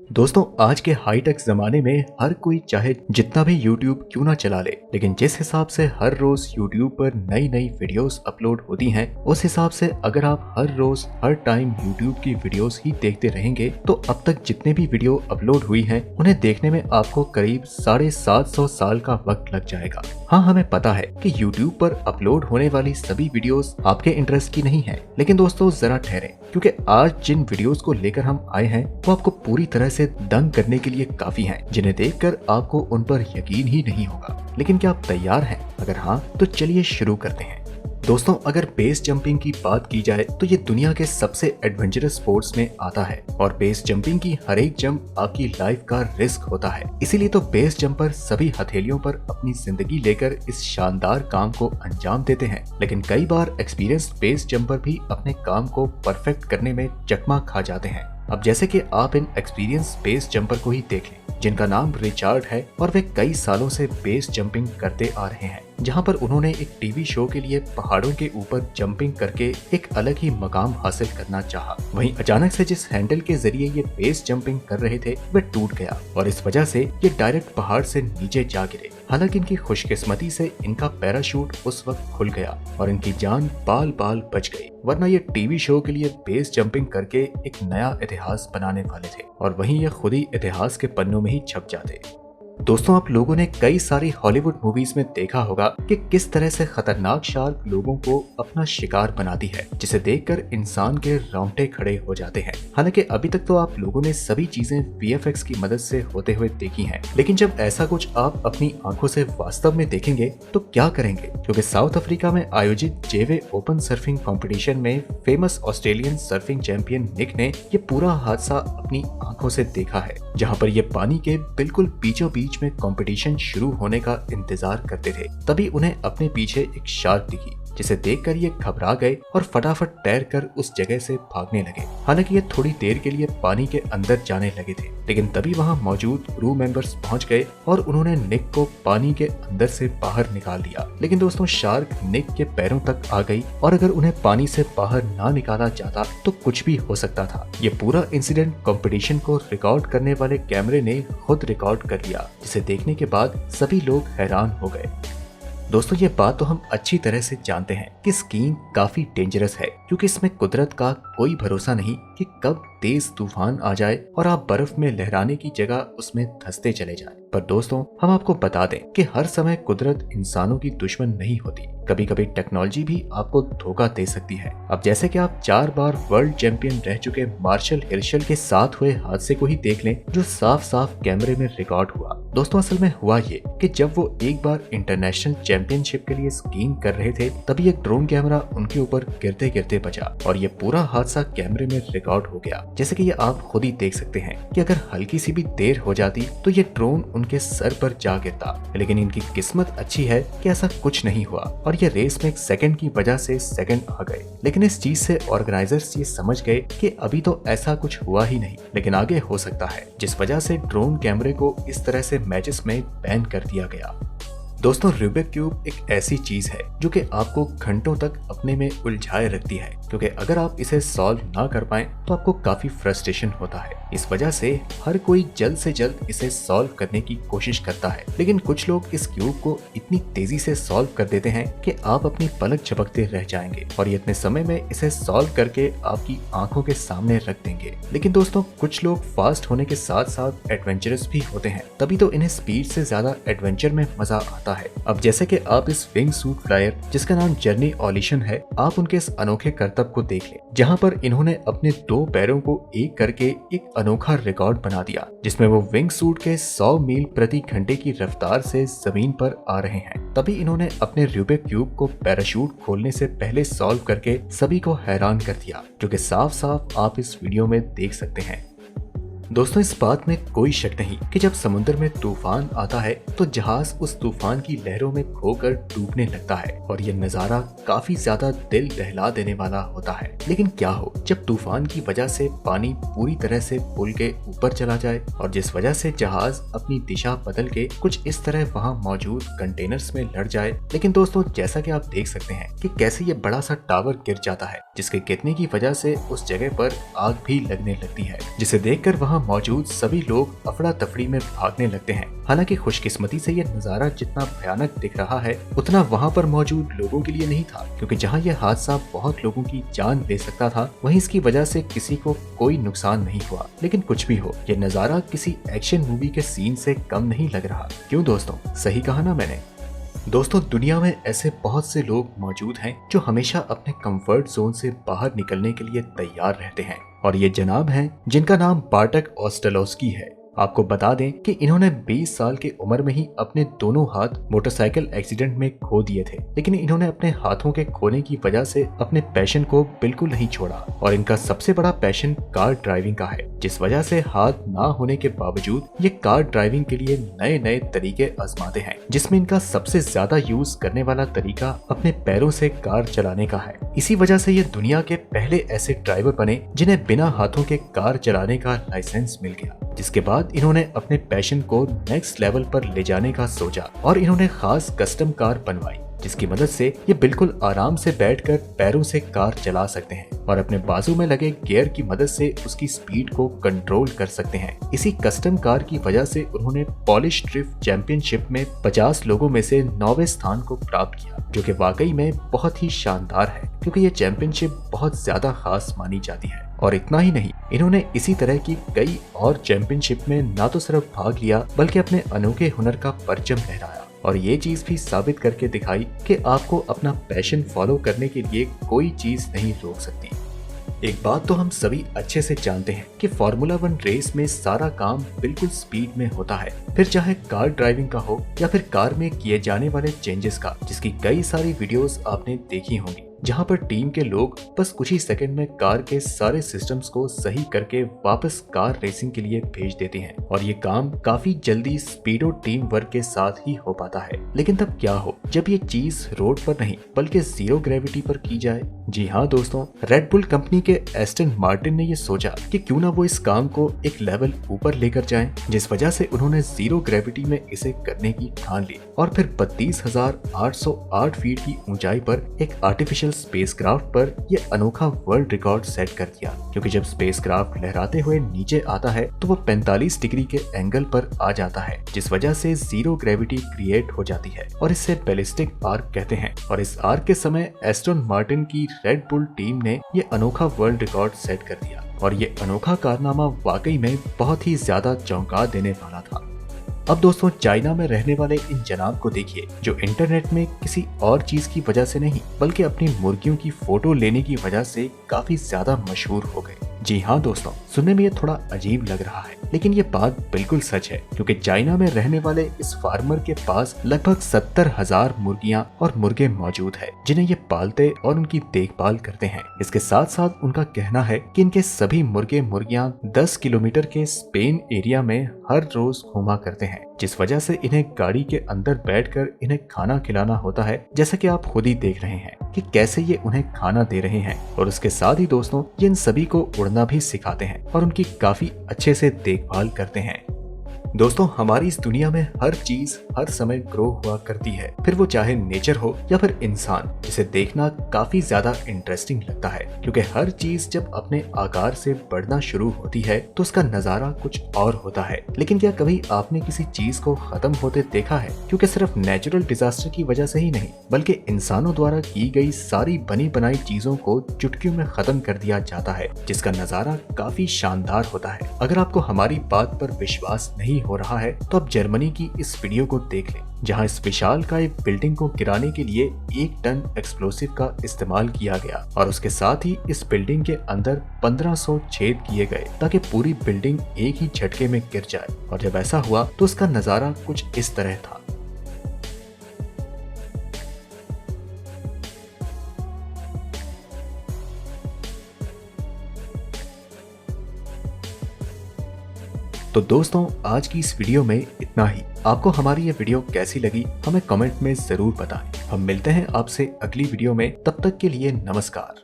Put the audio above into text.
दोस्तों आज के हाईटेक जमाने में हर कोई चाहे जितना भी YouTube क्यों ना चला ले, लेकिन जिस हिसाब से हर रोज YouTube पर नई नई वीडियोस अपलोड होती हैं, उस हिसाब से अगर आप हर रोज हर टाइम YouTube की वीडियोस ही देखते रहेंगे तो अब तक जितने भी वीडियो अपलोड हुई हैं उन्हें देखने में आपको करीब 750 साल का वक्त लग जाएगा। हाँ, हमें पता है कि YouTube पर अपलोड होने वाली सभी वीडियोस आपके इंटरेस्ट की नहीं है, लेकिन दोस्तों जरा ठहरें, क्योंकि आज जिन वीडियोस को लेकर हम आए हैं वो आपको पूरी तरह से दंग करने के लिए काफी हैं, जिन्हें देखकर आपको उन पर यकीन ही नहीं होगा। लेकिन क्या आप तैयार हैं? अगर हाँ तो चलिए शुरू करते हैं। दोस्तों अगर बेस जंपिंग की बात की जाए तो ये दुनिया के सबसे एडवेंचरस स्पोर्ट्स में आता है और बेस जंपिंग की हर एक जंप आपकी लाइफ का रिस्क होता है। इसीलिए तो बेस जंपर सभी हथेलियों पर अपनी जिंदगी लेकर इस शानदार काम को अंजाम देते हैं। लेकिन कई बार एक्सपीरियंस्ड बेस जंपर भी अपने काम को परफेक्ट करने में चकमा खा जाते हैं। अब जैसे कि आप इन एक्सपीरियंस बेस जंपर को ही देख लें, जिनका नाम रिचार्ड है और वे कई सालों से बेस जंपिंग करते आ रहे हैं, जहां पर उन्होंने एक टीवी शो के लिए पहाड़ों के ऊपर जंपिंग करके एक अलग ही मकाम हासिल करना चाहा। वहीं अचानक से जिस हैंडल के जरिए ये बेस जंपिंग कर रहे थे वह टूट गया और इस वजह से ये डायरेक्ट पहाड़ से नीचे जा गिरे। हालांकि इनकी खुशकिस्मती से इनका पैराशूट उस वक्त खुल गया और इनकी जान बाल बाल बच गई, वरना ये टीवी शो के लिए बेस जंपिंग करके एक नया इतिहास बनाने वाले थे और वहीं ये खुद ही इतिहास के पन्नों में ही छप जाते। दोस्तों आप लोगों ने कई सारी हॉलीवुड मूवीज में देखा होगा कि किस तरह से खतरनाक शार्क लोगों को अपना शिकार बनाती है, जिसे देखकर इंसान के रोंगटे खड़े हो जाते हैं। हालांकि अभी तक तो आप लोगों ने सभी चीजें VFX की मदद से होते हुए देखी हैं, लेकिन जब ऐसा कुछ आप अपनी आंखों से वास्तव में देखेंगे तो क्या करेंगे? क्योंकि साउथ अफ्रीका में आयोजित जेवे ओपन सर्फिंग कंपटीशन में फेमस ऑस्ट्रेलियन सर्फिंग चैंपियन निक ने ये पूरा हादसा अपनी आंखों से देखा है, जहाँ पर ये पानी के बिल्कुल बीचों बीच में कंपटीशन शुरू होने का इंतजार करते थे। तभी उन्हें अपने पीछे एक शार्क दिखी, जिसे देखकर ये घबरा गए और फटाफट तैरकर उस जगह से भागने लगे। हालांकि ये थोड़ी देर के लिए पानी के अंदर जाने लगे थे, लेकिन तभी वहां मौजूद क्रू मेंबर्स पहुंच गए और उन्होंने निक को पानी के अंदर से बाहर निकाल दिया। लेकिन दोस्तों शार्क निक के पैरों तक आ गई और अगर उन्हें पानी से बाहर ना निकाला जाता तो कुछ भी हो सकता था। ये पूरा इंसिडेंट कंपटीशन को रिकॉर्ड करने वाले कैमरे ने खुद रिकॉर्ड कर लिया, जिसे देखने के बाद सभी लोग हैरान हो गए। दोस्तों ये बात तो हम अच्छी तरह से जानते हैं कि स्कीइंग काफी डेंजरस है, क्योंकि इसमें कुदरत का कोई भरोसा नहीं कि कब तेज तूफान आ जाए और आप बर्फ में लहराने की जगह उसमें धंसते चले जाएं। पर दोस्तों हम आपको बता दें कि हर समय कुदरत इंसानों की दुश्मन नहीं होती। कभी कभी टेक्नोलॉजी भी आपको धोखा दे सकती है। अब जैसे कि आप 4 बार वर्ल्ड चैंपियन रह चुके मार्शल हिर्शल के साथ हुए हादसे को ही देख लें, जो साफ साफ कैमरे में रिकॉर्ड हुआ। दोस्तों असल में हुआ ये कि जब वो एक बार इंटरनेशनल चैंपियनशिप के लिए स्कीइंग कर रहे थे, तभी एक ड्रोन कैमरा उनके ऊपर गिरते गिरते बचा और ये पूरा हादसा कैमरे में रिकॉर्ड हो गया। जैसे कि ये आप खुद ही देख सकते हैं कि अगर हल्की सी भी देर हो जाती तो ये ड्रोन उनके सर पर जा गिरता, लेकिन इनकी किस्मत अच्छी है कि ऐसा कुछ नहीं हुआ और ये रेस में एक सेकंड की वजह से सेकंड आ गए। लेकिन इस चीज से ऑर्गेनाइजर्स ये समझ गए कि अभी तो ऐसा कुछ हुआ ही नहीं, लेकिन आगे हो सकता है, जिस वजह से ड्रोन कैमरे को इस तरह से मैचेस में बैन कर दिया गया। दोस्तों रूबिक क्यूब एक ऐसी चीज है जो कि आपको घंटों तक अपने में उलझाए रखती है, क्योंकि अगर आप इसे सॉल्व ना कर पाएं तो आपको काफी फ्रस्ट्रेशन होता है। इस वजह से हर कोई जल्द से जल्द इसे सॉल्व करने की कोशिश करता है, लेकिन कुछ लोग इस क्यूब को इतनी तेजी से सॉल्व कर देते हैं कि आप अपनी पलक झपकते रह जाएंगे और ये इतने समय में इसे सॉल्व करके आपकी आंखों के सामने रख देंगे। लेकिन दोस्तों कुछ लोग फास्ट होने के साथ साथ एडवेंचरस भी होते हैं, तभी तो इन्हें स्पीड से ज्यादा एडवेंचर में मजा आता है। अब जैसे कि आप इस विंग सूट फ्लायर जिसका नाम जर्नी ऑलिशन है, आप उनके इस अनोखे करतब को देख लें, जहां पर इन्होंने अपने 2 पैरों को एक करके एक अनोखा रिकॉर्ड बना दिया, जिसमें वो विंग सूट के 100 मील प्रति घंटे की रफ्तार से जमीन पर आ रहे हैं। तभी इन्होंने अपने रूबिक क्यूब को पैराशूट खोलने से पहले सॉल्व करके सभी को हैरान कर दिया, जो कि साफ साफ आप इस वीडियो में देख सकते हैं। दोस्तों इस बात में कोई शक नहीं कि जब समुद्र में तूफान आता है तो जहाज उस तूफान की लहरों में खोकर डूबने लगता है और यह नजारा काफी ज्यादा दिल दहला देने वाला होता है। लेकिन क्या हो जब तूफान की वजह से पानी पूरी तरह से पुल के ऊपर चला जाए और जिस वजह से जहाज अपनी दिशा बदल के कुछ इस तरह वहां मौजूद कंटेनर्स में लड़ जाए। लेकिन दोस्तों जैसा कि आप देख सकते हैं कि कैसे ये बड़ा सा टावर गिर जाता है, जिसके गिरने की वजह से उस जगह पर आग भी लगने लगती है, जिसे देखकर वहां वहाँ मौजूद सभी लोग अफरा तफरी में भागने लगते हैं। हालांकि खुशकिस्मती से यह नजारा जितना भयानक दिख रहा है उतना वहाँ पर मौजूद लोगों के लिए नहीं था, क्योंकि जहाँ यह हादसा बहुत लोगों की जान ले सकता था वहीं इसकी वजह से किसी को कोई नुकसान नहीं हुआ। लेकिन कुछ भी हो, यह नजारा किसी एक्शन मूवी के सीन से कम नहीं लग रहा। क्यों दोस्तों, सही कहा ना मैंने? दोस्तों, दुनिया में ऐसे बहुत से लोग मौजूद हैं जो हमेशा अपने कंफर्ट जोन से बाहर निकलने के लिए तैयार रहते हैं, और ये जनाब हैं जिनका नाम बार्टक ओस्टलोस्की है। आपको बता दें कि इन्होंने 20 साल की उम्र में ही अपने दोनों हाथ मोटरसाइकिल एक्सीडेंट में खो दिए थे, लेकिन इन्होंने अपने हाथों के खोने की वजह से अपने पैशन को बिल्कुल नहीं छोड़ा, और इनका सबसे बड़ा पैशन कार ड्राइविंग का है, जिस वजह से हाथ ना होने के बावजूद ये कार ड्राइविंग के लिए नए नए तरीके आजमाते हैं, जिसमें इनका सबसे ज्यादा यूज करने वाला तरीका अपने पैरों से कार चलाने का है। इसी वजह से ये दुनिया के पहले ऐसे ड्राइवर बने जिन्हें बिना हाथों के कार चलाने का लाइसेंस मिल गया, जिसके बाद इन्होंने अपने पैशन को नेक्स्ट लेवल पर ले जाने का सोचा और इन्होंने खास कस्टम कार बनवाई, जिसकी मदद से ये बिल्कुल आराम से बैठकर पैरों से कार चला सकते हैं और अपने बाजू में लगे गियर की मदद से उसकी स्पीड को कंट्रोल कर सकते हैं। इसी कस्टम कार की वजह से उन्होंने पॉलिश ड्रिफ्ट चैंपियनशिप में 50 लोगों में से 9वें स्थान को प्राप्त किया, जो कि वाकई में बहुत ही शानदार है, क्योंकि ये चैंपियनशिप बहुत ज्यादा खास मानी जाती है। और इतना ही नहीं, इन्होंने इसी तरह की कई और चैंपियनशिप में न तो सिर्फ भाग लिया बल्कि अपने अनोखे हुनर का परचम लहराया, और ये चीज भी साबित करके दिखाई कि आपको अपना पैशन फॉलो करने के लिए कोई चीज नहीं रोक सकती। एक बात तो हम सभी अच्छे से जानते हैं कि फार्मूला 1 रेस में सारा काम बिल्कुल स्पीड में होता है, फिर चाहे कार ड्राइविंग का हो या फिर कार में किए जाने वाले चेंजेस का, जिसकी कई सारी वीडियोस आपने देखी होंगी, जहां पर टीम के लोग बस कुछ ही सेकंड में कार के सारे सिस्टम्स को सही करके वापस कार रेसिंग के लिए भेज देते हैं, और ये काम काफी जल्दी स्पीडो टीम वर्क के साथ ही हो पाता है। लेकिन तब क्या हो जब ये चीज रोड पर नहीं बल्कि जीरो ग्रेविटी पर की जाए? जी हाँ दोस्तों, रेड बुल कंपनी के एस्टन मार्टिन ने ये सोचा कि क्यों ना वो इस काम को एक लेवल ऊपर लेकर जाएं, जिस वजह से उन्होंने जीरो ग्रेविटी में इसे करने की ठान ली, और फिर 32,808 फीट की ऊंचाई पर एक आर्टिफिशियल स्पेसक्राफ्ट पर यह अनोखा वर्ल्ड रिकॉर्ड सेट कर दिया, क्योंकि जब स्पेसक्राफ्ट लहराते हुए नीचे आता है तो वह 45 डिग्री के एंगल पर आ जाता है, जिस वजह से जीरो ग्रेविटी क्रिएट हो जाती है, और इसे बैलिस्टिक आर्क कहते हैं। और इस आर्क के समय एस्टन मार्टिन की रेड बुल टीम ने यह अनोखा वर्ल्ड रिकॉर्ड सेट कर दिया, और ये अनोखा कारनामा वाकई में बहुत ही ज्यादा चौंका देने वाला था। अब दोस्तों, चाइना में रहने वाले इन जनाब को देखिए, जो इंटरनेट में किसी और चीज की वजह से नहीं बल्कि अपनी मुर्गियों की फोटो लेने की वजह से काफी ज्यादा मशहूर हो गए। जी हाँ दोस्तों, सुनने में ये थोड़ा अजीब लग रहा है, लेकिन ये बात बिल्कुल सच है, क्योंकि चाइना में रहने वाले इस फार्मर के पास लगभग 70,000 मुर्गियां और मुर्गे मौजूद है, जिन्हें ये पालते और उनकी देखभाल करते हैं। इसके साथ साथ उनका कहना है कि इनके सभी मुर्गे मुर्गियां 10 किलोमीटर के स्पेन एरिया में हर रोज घूमा करते हैं, जिस वजह से इन्हें गाड़ी के अंदर बैठकर इन्हें खाना खिलाना होता है, जैसा कि आप खुद ही देख रहे हैं कि कैसे ये उन्हें खाना दे रहे हैं। और उसके साथ ही दोस्तों, ये इन सभी को उड़ना भी सिखाते हैं और उनकी काफी अच्छे से देखभाल करते हैं। दोस्तों, हमारी इस दुनिया में हर चीज हर समय ग्रो हुआ करती है, फिर वो चाहे नेचर हो या फिर इंसान, जिसे देखना काफी ज्यादा इंटरेस्टिंग लगता है, क्योंकि हर चीज जब अपने आकार से बढ़ना शुरू होती है तो उसका नजारा कुछ और होता है। लेकिन क्या कभी आपने किसी चीज को खत्म होते देखा है? क्योंकि सिर्फ नेचुरल डिजास्टर की वजह से ही नहीं बल्कि इंसानों द्वारा की गई सारी बनी बनाई चीजों को चुटकियों में खत्म कर दिया जाता है, जिसका नजारा काफी शानदार होता है। अगर आपको हमारी बात पर विश्वास नहीं हो रहा है तो आप जर्मनी की इस वीडियो को देख लें, जहां इस विशाल काय बिल्डिंग को गिराने के लिए 1 टन एक्सप्लोसिव का इस्तेमाल किया गया, और उसके साथ ही इस बिल्डिंग के अंदर 1500 छेद किए गए ताकि पूरी बिल्डिंग एक ही झटके में गिर जाए। और जब ऐसा हुआ तो उसका नजारा कुछ इस तरह था। तो दोस्तों, आज की इस वीडियो में इतना ही। आपको हमारी ये वीडियो कैसी लगी हमें कमेंट में जरूर बताएं। हम मिलते हैं आपसे अगली वीडियो में, तब तक के लिए नमस्कार।